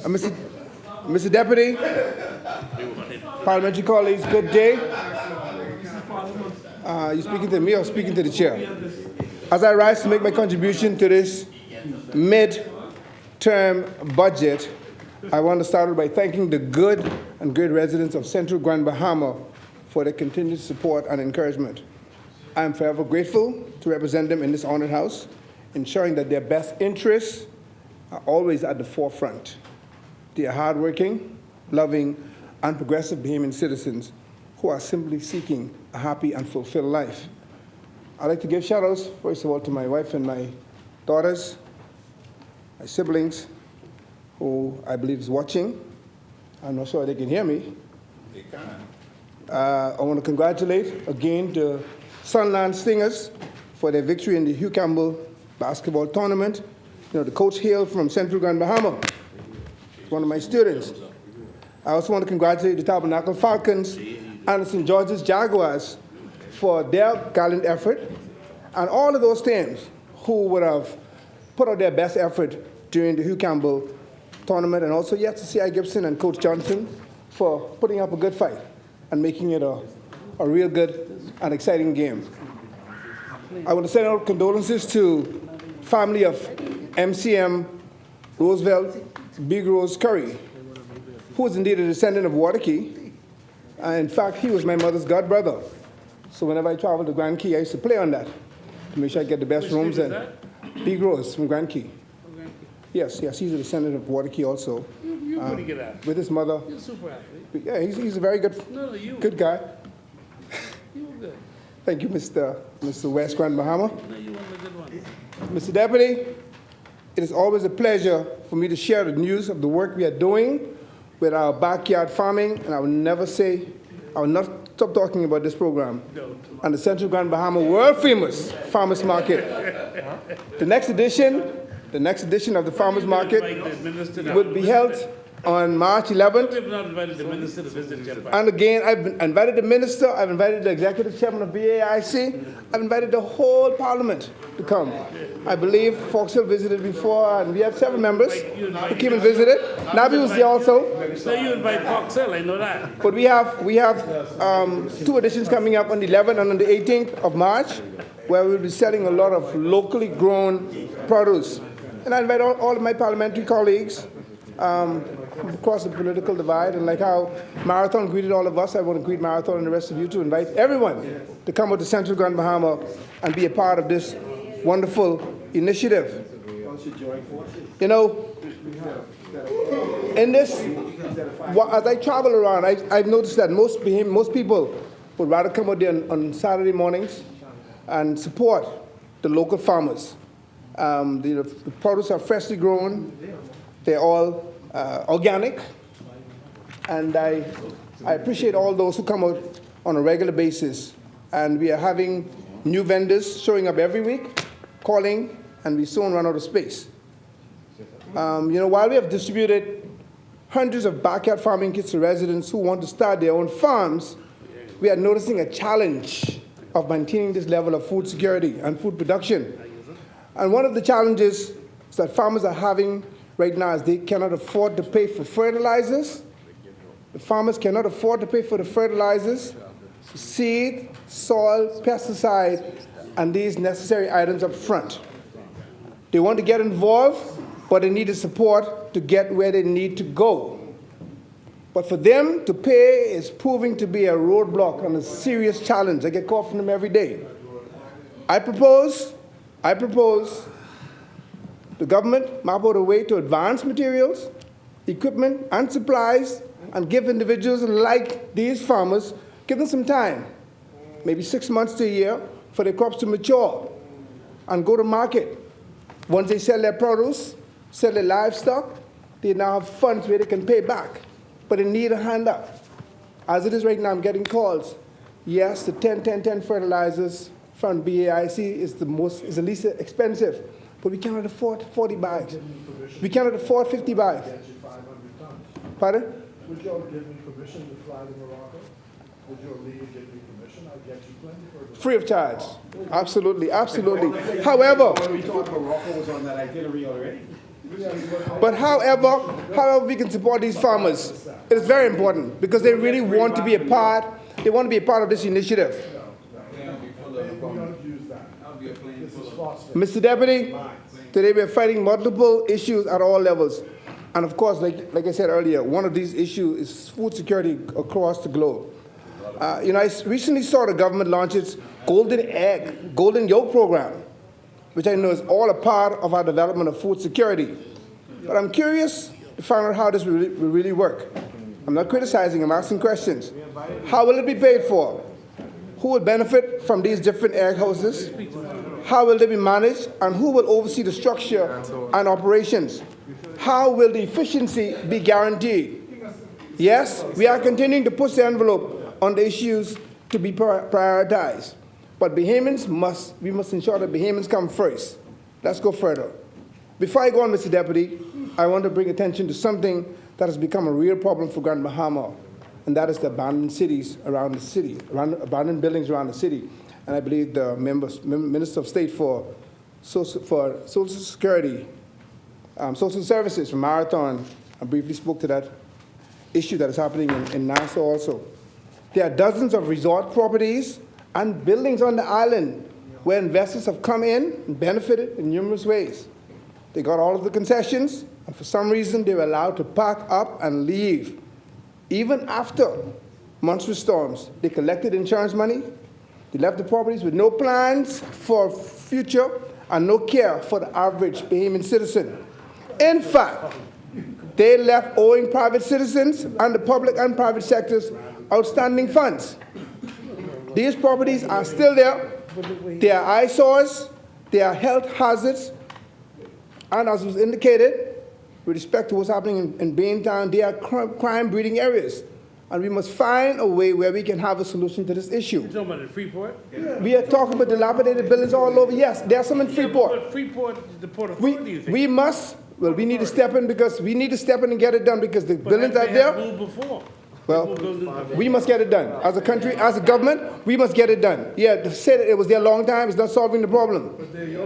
Mr. Deputy, parliamentary colleagues, good day. You speaking to me or speaking to the chair? As I rise to make my contribution to this mid-term budget, I want to start by thanking the good and great residents of Central Grand Bahama for their continued support and encouragement. I am forever grateful to represent them in this honored house, ensuring that their best interests are always at the forefront. They are hardworking, loving, and progressive Bahamian citizens who are simply seeking a happy and fulfilled life. I'd like to give shout-outs, first of all, to my wife and my daughters, my siblings, who I believe is watching. I'm not sure they can hear me. They can. I want to congratulate again the Sunland Stingers for their victory in the Hugh Campbell basketball tournament. You know, the coach hailed from Central Grand Bahama. He's one of my students. I also want to congratulate the Tabernacle Falcons and the St. George's Jaguars for their gallant effort, and all of those teams who would have put out their best effort during the Hugh Campbell tournament, and also yes to C.I. Gibson and Coach Johnson for putting up a good fight and making it a real good and exciting game. I want to send out condolences to family of MCM Roosevelt Big Rose Curry, who is indeed a descendant of Waterkey. In fact, he was my mother's godbrother. So whenever I traveled to Grand Key, I used to play on that to make sure I get the best rooms. And Big Rose from Grand Key. Yes, he's a descendant of Waterkey also. You're pretty good at it. With his mother. You're super athlete. Yeah, he's a very good, good guy. You were good. Thank you, Mr. West Grand Bahama. No, you were the good one. Mr. Deputy, it is always a pleasure for me to share the news of the work we are doing with our backyard farming, and I will not stop talking about this program. And the Central Grand Bahama world famous farmers market. The next edition of the farmers market will be held on March 11th. We have not invited the minister to visit Japan. And again, I've invited the minister, I've invited the executive chairman of BAIC, I've invited the whole parliament to come. I believe Fox Hill visited before, and we have several members who came and visited. Nabi was there also. So you invite Fox Hill, I know that. But we have 2 editions coming up on the 11th and on the 18th of March, where we'll be selling a lot of locally grown produce. And I invite all of my parliamentary colleagues across the political divide, and like how Marathon greeted all of us, I want to greet Marathon and the rest of you to invite everyone to come out to Central Grand Bahama and be a part of this wonderful initiative. You know, in this, as I travel around, I've noticed that most people would rather come out there on Saturday mornings and support the local farmers. The produce are freshly grown. They're all organic, and I appreciate all those who come out on a regular basis. And we are having new vendors showing up every week, calling, and we soon run out of space. While we have distributed hundreds of backyard farming kits to residents who want to start their own farms, we are noticing a challenge of maintaining this level of food security and food production. And one of the challenges that farmers are having right now is they cannot afford to pay for fertilizers. The farmers cannot afford to pay for the fertilizers, seed, soil, pesticide, and these necessary items up front. They want to get involved, but they need the support to get where they need to go. But for them to pay is proving to be a roadblock and a serious challenge. I get calls from them every day. I propose the government map out a way to advance materials, equipment, and supplies, and give individuals like these farmers, give them some time, maybe 6 months to a year, for their crops to mature and go to market. Once they sell their produce, sell their livestock, they now have funds where they can pay back, but they need a hand up. As it is right now, I'm getting calls. Yes, the 10-10-10 fertilizers from BAIC is the least expensive, but we cannot afford 40 bags. We cannot afford 50 bags. Pardon? Would you all give me permission to fly to Morocco? Would your league give me permission? I'll get you plenty for free of charge. Absolutely, absolutely. However, When we thought Morocco was on that itinerary already. but however, however we can support these farmers. It is very important because they really want to be a part. They want to be a part of this initiative. We don't use that. This is phosphate. Mr. Deputy, today we are fighting multiple issues at all levels. And of course, like I said earlier, one of these issues is food security across the globe. I recently saw the government launch its golden yolk program, which I know is all a part of our development of food security. But I'm curious to find out how this will really work. I'm not criticizing, I'm asking questions. How will it be paid for? Who will benefit from these different egg houses? How will they be managed? And who will oversee the structure and operations? How will the efficiency be guaranteed? Yes, we are continuing to push the envelope on the issues to be prioritized. But we must ensure that Bahamians come first. Let's go further. Before I go on, Mr. Deputy, I want to bring attention to something that has become a real problem for Grand Bahama, and that is the abandoned cities around the city, abandoned buildings around the city. And I believe the Minister of State for Social Security, Social Services from Marathon, I briefly spoke to that issue that is happening in Nassau also. There are dozens of resort properties and buildings on the island where investors have come in and benefited in numerous ways. They got all of the concessions, and for some reason they were allowed to pack up and leave. Even after monstrous storms, they collected insurance money, they left the properties with no plans for future and no care for the average Bahamian citizen. In fact, they left owing private citizens and the public and private sectors outstanding funds. These properties are still there. They are eyesores, they are health hazards, and as was indicated, with respect to what's happening in Baintown, they are crime-breeding areas. And we must find a way where we can have a solution to this issue. You're talking about the Freeport? Yeah. We are talking about dilapidated buildings all over. Yes, there are some in Freeport. But Freeport is the Port Authority, you think? We need to step in because we need to step in and get it done because the buildings are there. But before. Well, we must get it done. As a country, as a government, we must get it done. Yeah, to say that it was there a long time is not solving the problem.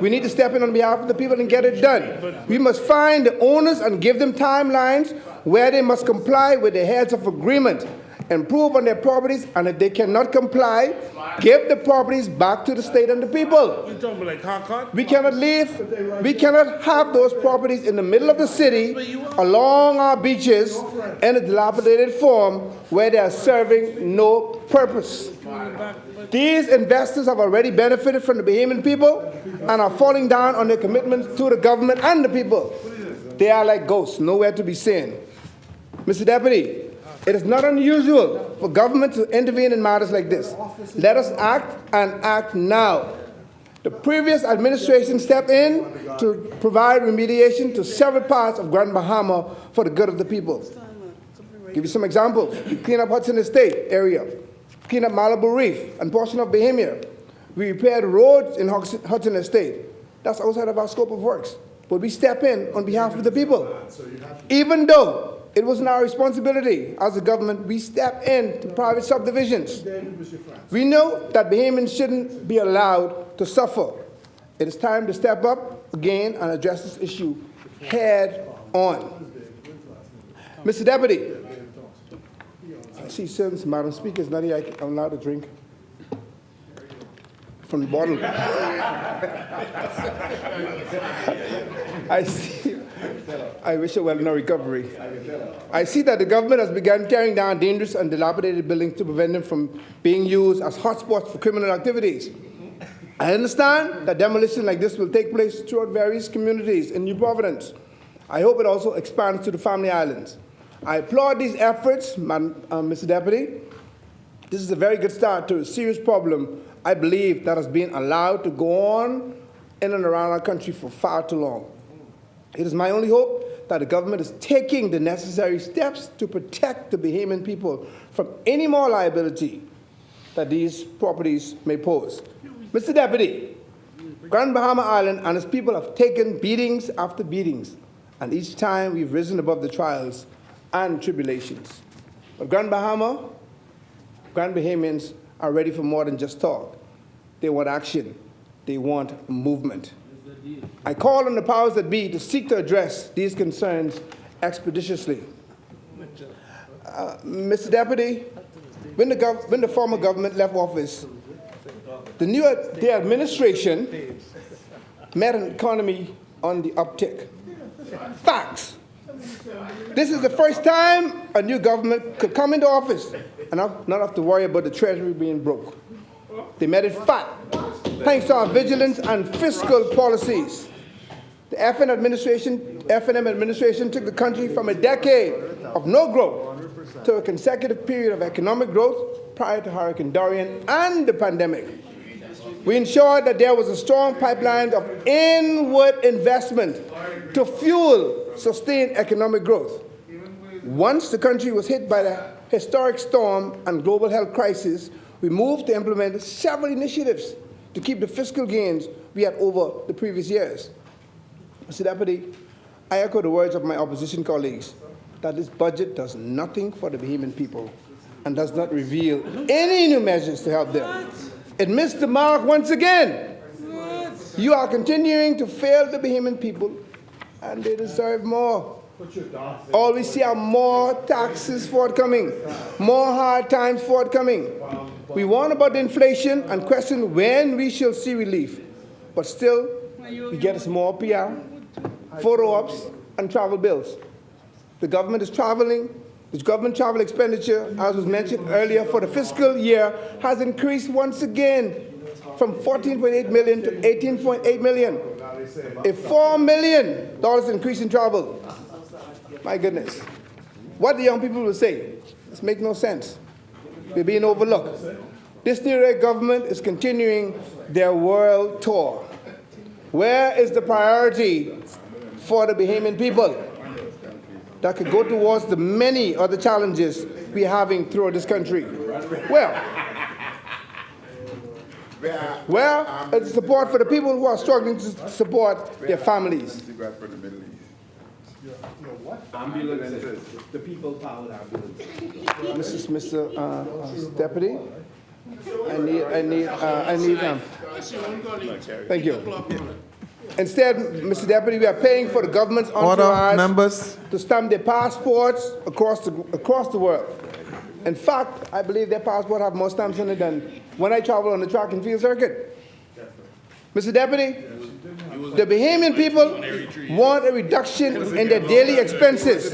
We need to step in on behalf of the people and get it done. We must find the owners and give them timelines where they must comply with the heads of agreement, improve on their properties, and if they cannot comply, give the properties back to the state and the people. You're talking about like Harcourt? We cannot we cannot have those properties in the middle of the city, along our beaches, in a dilapidated form where they are serving no purpose. These investors have already benefited from the Bahamian people and are falling down on their commitments to the government and the people. They are like ghosts, nowhere to be seen. Mr. Deputy, it is not unusual for government to intervene in matters like this. Let us act and act now. The previous administration stepped in to provide remediation to several parts of Grand Bahama for the good of the people. Give you some examples. We clean up Hudson Estate area, clean up Malibu Reef and portion of Bahamia. We repaired roads in Hudson Estate. That's outside of our scope of works. But we step in on behalf of the people. Even though it wasn't our responsibility as a government, we step into private subdivisions. We know that Bahamians shouldn't be allowed to suffer. It is time to step up again and address this issue head on. Mr. Deputy, I see since Madam Speaker is not here, I'm allowed to drink from the bottle. I wish her well in her recovery. I see that the government has begun tearing down dangerous and dilapidated buildings to prevent them from being used as hotspots for criminal activities. I understand that demolition like this will take place throughout various communities in New Providence. I hope it also expands to the Family Islands. I applaud these efforts, Mr. Deputy. This is a very good start to a serious problem, I believe, that has been allowed to go on in and around our country for far too long. It is my only hope that the government is taking the necessary steps to protect the Bahamian people from any more liability that these properties may pose. Mr. Deputy, Grand Bahama Island and its people have taken beatings after beatings, and each time we've risen above the trials and tribulations. But Grand Bahamians are ready for more than just talk. They want action. They want movement. I call on the powers that be to seek to address these concerns expeditiously. Mr. Deputy, when the former government left office, the administration met an economy on the uptick. Facts. This is the first time a new government could come into office and not have to worry about the treasury being broke. They made it fat, thanks to our vigilance and fiscal policies. The FN administration took the country from a decade of no growth to a consecutive period of economic growth prior to Hurricane Dorian and the pandemic. We ensured that there was a strong pipeline of inward investment to fuel sustained economic growth. Once the country was hit by the historic storm and global health crisis, we moved to implement several initiatives to keep the fiscal gains we had over the previous years. Mr. Deputy, I echo the words of my opposition colleagues that this budget does nothing for the Bahamian people and does not reveal any new measures to help them. It missed the mark once again. You are continuing to fail the Bahamian people, and they deserve more. All we see are more taxes forthcoming, more hard times forthcoming. We warn about the inflation and question when we shall see relief, but still we get us more PR, photo ops, and travel bills. The government is traveling. The government travel expenditure, as was mentioned earlier, for the fiscal year has increased once again from $14.8 million to $18.8 million. A $4 million increase in travel. My goodness. What the young people will say, this makes no sense. We're being overlooked. This new government is continuing their world tour. Where is the priority for the Bahamian people that could go towards the many other challenges we're having throughout this country? Well, it's support for the people who are struggling to support their families. Ambulances. The people powered ambulances. Mr. Deputy, I need thank you. Instead, Mr. Deputy, we are paying for the government's entourage to stamp their passports across the world. In fact, I believe their passport have more stamps on it than when I travel on the track and field circuit. Mr. Deputy, the Bahamian people want a reduction in their daily expenses.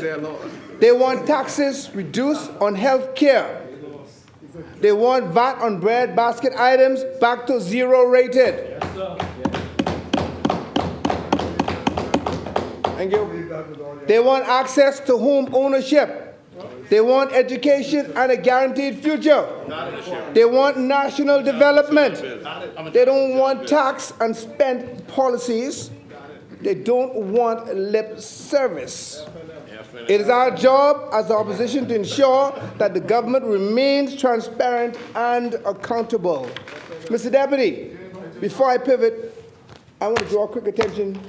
They want taxes reduced on health care. They want VAT on bread basket items back to zero rated. Thank you. They want access to home ownership. They want education and a guaranteed future. They want national development. They don't want tax and spend policies. They don't want lip service. It is our job as the opposition to ensure that the government remains transparent and accountable. Mr. Deputy, before I pivot, I want to draw quick attention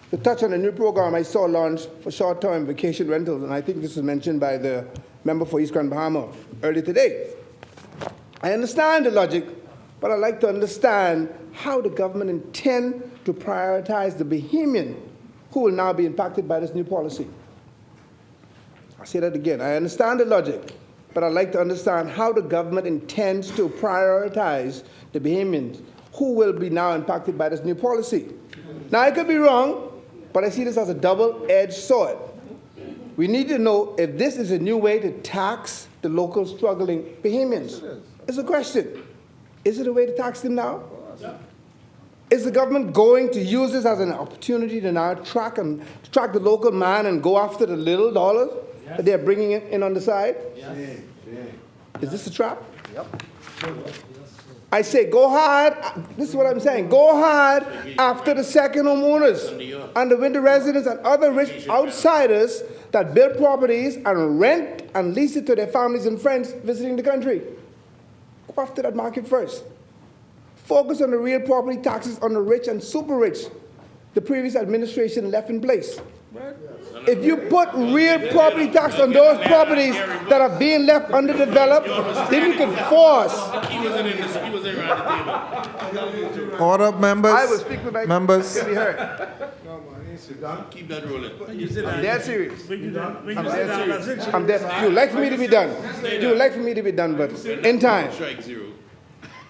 to touch on a new program I saw launched for short-term vacation rentals, and I think this was mentioned by the member for East Grand Bahama earlier today. I understand the logic, but I'd like to understand how the government intends to prioritize the Bahamian who will now be impacted by this new policy. I'll say that again. I understand the logic, but I'd like to understand how the government intends to prioritize the Bahamians who will be now impacted by this new policy. Now, I could be wrong, but I see this as a double-edged sword. We need to know if this is a new way to tax the local struggling Bahamians. It's a question. Is it a way to tax them now? Is the government going to use this as an opportunity to now track the local man and go after the little dollars that they're bringing in on the side? Is this a trap? Yep. I say go hard, this is what I'm saying, go hard after the second homeowners and the winter residents and other rich outsiders that build properties and rent and lease it to their families and friends visiting the country. Go after that market first. Focus on the real property taxes on the rich and super rich the previous administration left in place. If you put real property tax on those properties that are being left underdeveloped, then you can force. Order, members. I will speak with my members. can be heard. Keep that rolling. You sit I'm down. dead serious. When you I'm sit dead down, that's serious. it. I'm dead. You would like for me to be done. You would like for me to be done, but in time. Strike zero.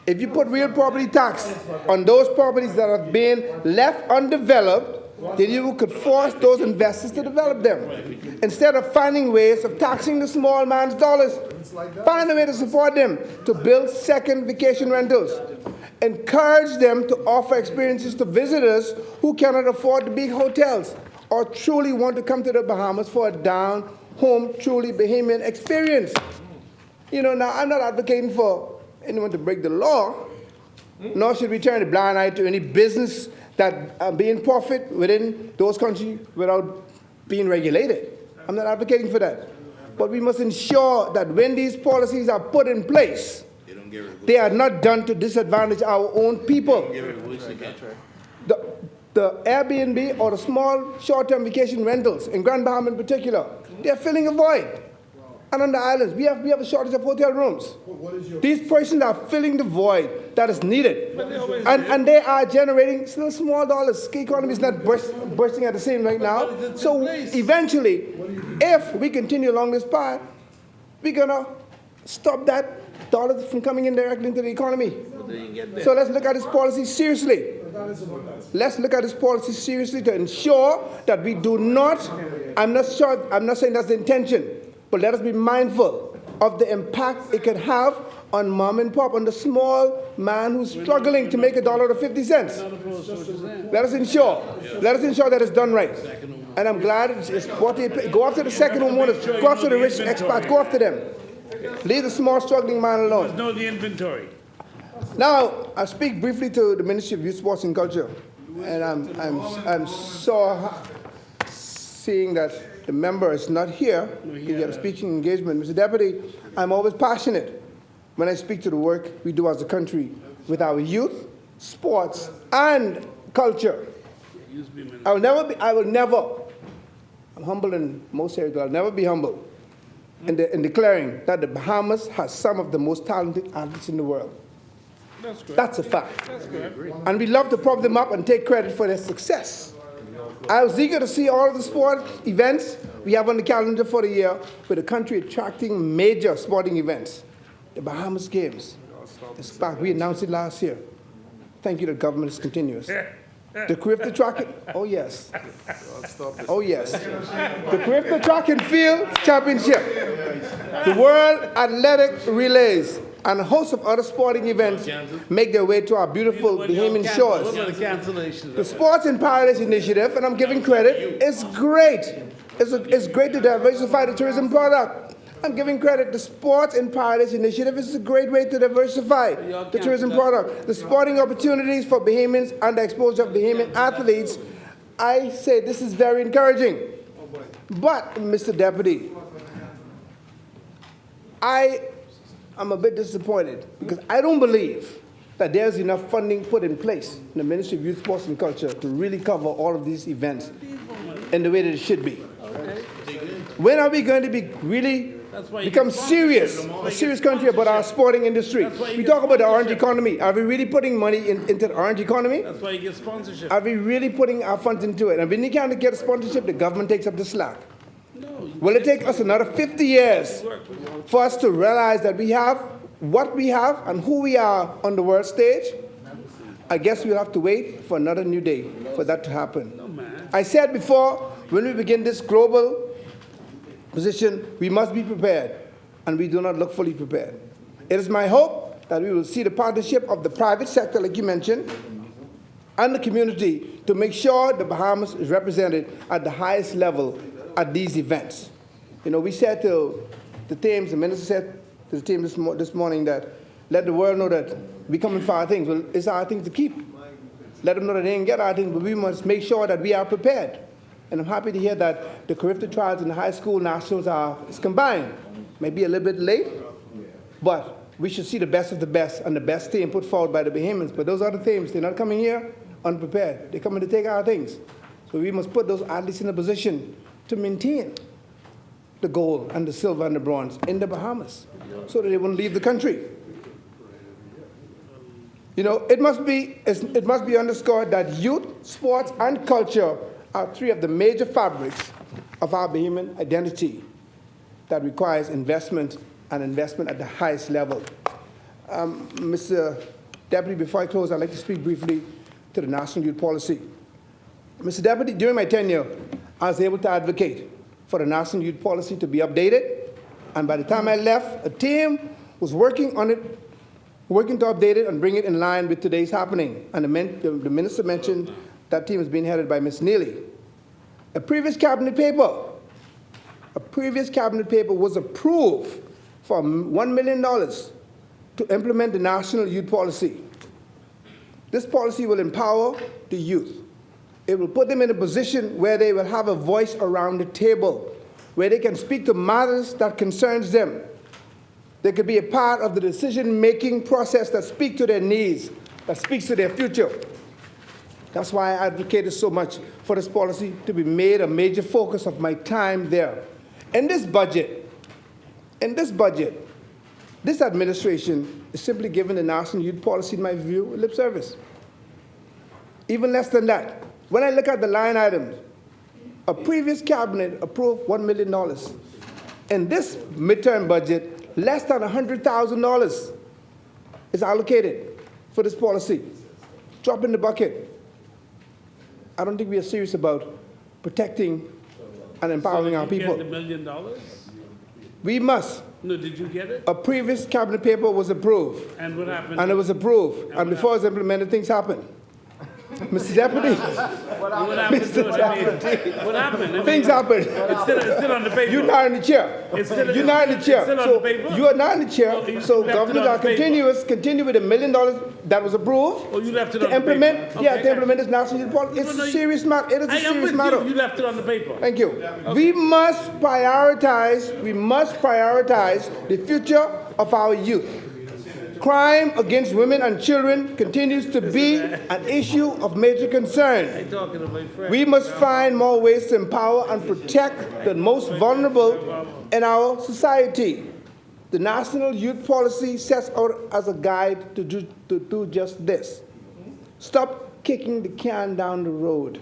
If you put real property tax on those properties that have been left undeveloped, then you could force those investors to develop them. Instead of finding ways of taxing the small man's dollars, find a way to support them to build second vacation rentals. Encourage them to offer experiences to visitors who cannot afford the big hotels or truly want to come to the Bahamas for a down-home, truly Bahamian experience. You know, now I'm not advocating for anyone to break the law, nor should we turn a blind eye to any business that be in profit within those countries without being regulated. I'm not advocating for that. But we must ensure that when these policies are put in place, they are not done to disadvantage our own people. The Airbnb or the small short-term vacation rentals, in Grand Bahama in particular, they're filling a void. And on the islands, we have a shortage of hotel rooms. These persons are filling the void that is needed. And they are generating still small dollars. The economy is not bursting at the seams right now. So eventually, if we continue along this path, we're going to stop that dollars from coming in directly into the economy. So let's look at this policy seriously. Let's look at this policy seriously to ensure that we do not, I'm not saying that's the intention, but let us be mindful of the impact it could have on mom and pop, on the small man who's struggling to make $1.50. Let us ensure that it's done right. And I'm glad it's what they play. Go after the second homeowners, go after the rich expats, go after them. Leave the small struggling man alone. Know the inventory. Now, I speak briefly to the Ministry of Youth, Sports and Culture. And I'm so seeing that the member is not here. He had a speaking engagement. Mr. Deputy, I'm always passionate when I speak to the work we do as a country with our youth, sports, and culture. I'm humble in most areas, but I'll never be humble in declaring that the Bahamas has some of the most talented athletes in the world. That's good. That's a fact. That's good. And we love to prop them up and take credit for their success. I was eager to see all of the sport events we have on the calendar for the year, with the country attracting major sporting events. The Bahamas Games. In fact, we announced it last year. Thank you, the government is continuous. The Caribbean Track, oh yes. Oh yes. The Caribbean Track and Field Championship, the World Athletic Relays, and a host of other sporting events make their way to our beautiful Bahamian shores. The Sports in Paradise Initiative, and I'm giving credit, is great. It's great to diversify the tourism product. I'm giving credit. The Sports in Paradise Initiative is a great way to diversify the tourism product. The sporting opportunities for Bahamians and the exposure of Bahamian athletes, I say this is very encouraging. But, Mr. Deputy, I'm a bit disappointed because I don't believe that there's enough funding put in place in the Ministry of Youth, Sports and Culture to really cover all of these events in the way that it should be. When are we going to be really become a serious country about our sporting industry? We talk about the orange economy. Are we really putting money into the orange economy? That's why you get sponsorship. Are we really putting our funds into it? And when you can't get a sponsorship, the government takes up the slack. No. Will it take us another 50 years for us to realize that we have what we have and who we are on the world stage? I guess we'll have to wait for another new day for that to happen. I said before, when we begin this global position, we must be prepared, and we do not look fully prepared. It is my hope that we will see the partnership of the private sector, like you mentioned, and the community to make sure the Bahamas is represented at the highest level at these events. You know, we said to the teams, the minister said to the team this morning that let the world know that we're coming for our things. Well, it's our things to keep. Let them know that they didn't get our things, but we must make sure that we are prepared. And I'm happy to hear that the Caribbean trials and the high school nationals is combined. Maybe a little bit late, but we should see the best of the best and the best team put forward by the Bahamians. But those other teams, they're not coming here unprepared. They're coming to take our things. So we must put those athletes in a position to maintain the gold and the silver and the bronze in the Bahamas so that they won't leave the country. You know, it must be underscored that youth, sports, and culture are three of the major fabrics of our Bahamian identity that requires investment and investment at the highest level. Mr. Deputy, before I close, I'd like to speak briefly to the National Youth Policy. Mr. Deputy, during my tenure, I was able to advocate for the National Youth Policy to be updated, and by the time I left, a team was working on it, working to update it and bring it in line with today's happening. And the minister mentioned that team is being headed by Ms. Neely. A previous cabinet paper was approved for $1 million to implement the National Youth Policy. This policy will empower the youth. It will put them in a position where they will have a voice around the table, where they can speak to matters that concerns them. They could be a part of the decision-making process that speaks to their needs, that speaks to their future. That's why I advocated so much for this policy to be made a major focus of my time there. In this budget, this administration is simply giving the National Youth Policy, in my view, lip service. Even less than that. When I look at the line items, a previous cabinet approved $1 million. In this midterm budget, less than $100,000 is allocated for this policy. Drop in the bucket. I don't think we are serious about protecting and empowering our people. Did you get the $1 million? We must. No, did you get it? A previous cabinet paper was approved. And what happened? And it was approved. And before it was implemented, things happened. Mr. Deputy. What happened to it? I mean, what happened? I mean, Things happened. It's still on the paper. You're not in the chair. You're not in the chair. It's still on So the paper? you are not in the chair. you So left it governors on are the paper. continue with $1 million that was approved. Oh, you left it to on the implement, paper. yeah, Okay, to implement this national youth policy. It's No, a you- serious matter. It is a I am serious with matter. you. You left it on the paper. Thank you. We must prioritize the future of our youth. Crime against women and children continues to be an issue of major concern. I'm talking to my friend. We must find more ways to empower and protect the most vulnerable in our society. The National Youth Policy sets out as a guide to do just this. Stop kicking the can down the road.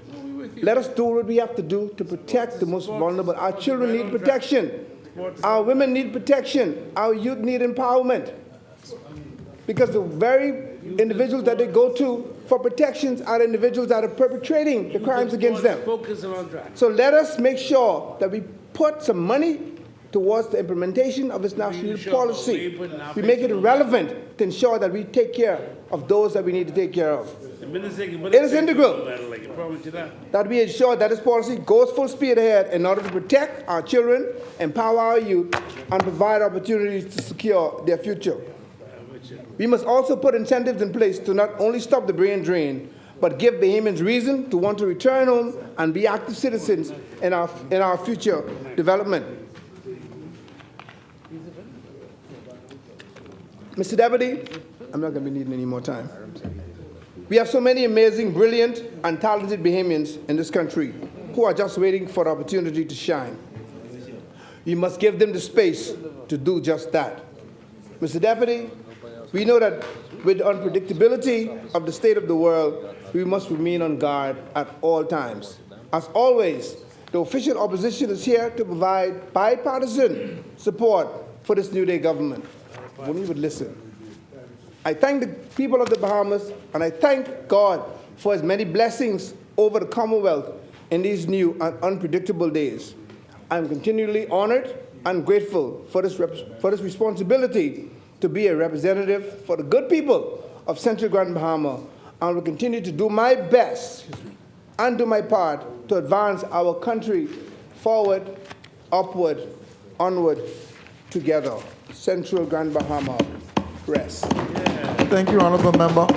Let us do what we have to do to protect the most vulnerable. Our children need protection. Our women need protection. Our youth need empowerment. Because the very individuals that they go to for protections are the individuals that are perpetrating the crimes against them. Focus on track. So let us make sure that we put some money towards the implementation of this national youth policy. We make it relevant to ensure that we take care of those that we need to take care of. It is integral that we ensure that this policy goes full speed ahead in order to protect our children, empower our youth, and provide opportunities to secure their future. We must also put incentives in place to not only stop the brain drain, but give Bahamians reason to want to return home and be active citizens in our future development. Mr. Deputy, I'm not going to be needing any more time. We have so many amazing, brilliant, and talented Bahamians in this country who are just waiting for the opportunity to shine. We must give them the space to do just that. Mr. Deputy, we know that with the unpredictability of the state of the world, we must remain on guard at all times. As always, the official opposition is here to provide bipartisan support for this New Day government. When we would listen. I thank the people of the Bahamas, and I thank God for his many blessings over the Commonwealth in these new and unpredictable days. I am continually honored and grateful for this responsibility to be a representative for the good people of Central Grand Bahama, and will continue to do my best and do my part to advance our country forward, upward, onward, together. Central Grand Bahama, rest. Thank you, Honorable Member.